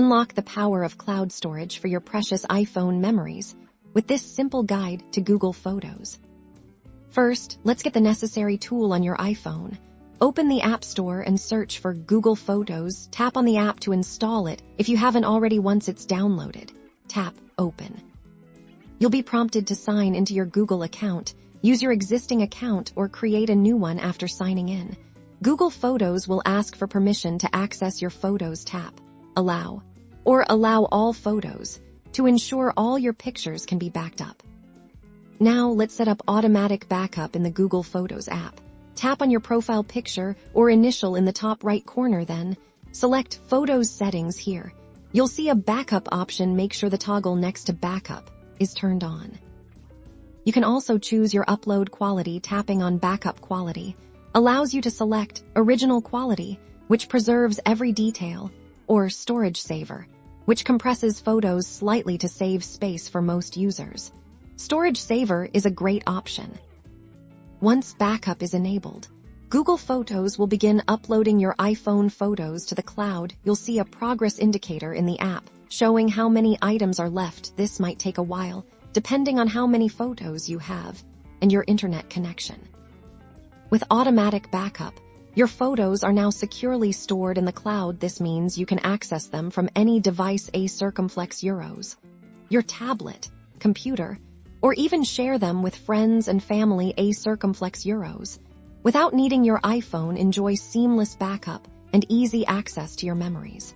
Unlock the power of cloud storage for your precious iPhone memories with this simple guide to Google Photos. First, let's get the necessary tool on your iPhone. Open the App Store and search for Google Photos. Tap on the app to install it if you haven't already once it's downloaded. Tap Open. You'll be prompted to sign into your Google account. Use your existing account or create a new one after signing in. Google Photos will ask for permission to access your photos. Tap Allow or Allow all photos to ensure all your pictures can be backed up. Now let's set up automatic backup in the Google Photos app. Tap on your profile picture or initial in the top right corner, then select Photos Settings here. You'll see a backup option. Make sure the toggle next to Backup is turned on. You can also choose your upload quality. Tapping on Backup Quality allows you to select Original Quality, which preserves every detail, or Storage Saver, which compresses photos slightly to save space for most users. Storage Saver is a great option. Once backup is enabled, Google Photos will begin uploading your iPhone photos to the cloud. You'll see a progress indicator in the app showing how many items are left. This might take a while, depending on how many photos you have and your internet connection. With automatic backup, your photos are now securely stored in the cloud. This means you can access them from any device, a circumflex euros, your tablet, computer, or even share them with friends and family, a circumflex euros. Without needing your iPhone, enjoy seamless backup and easy access to your memories.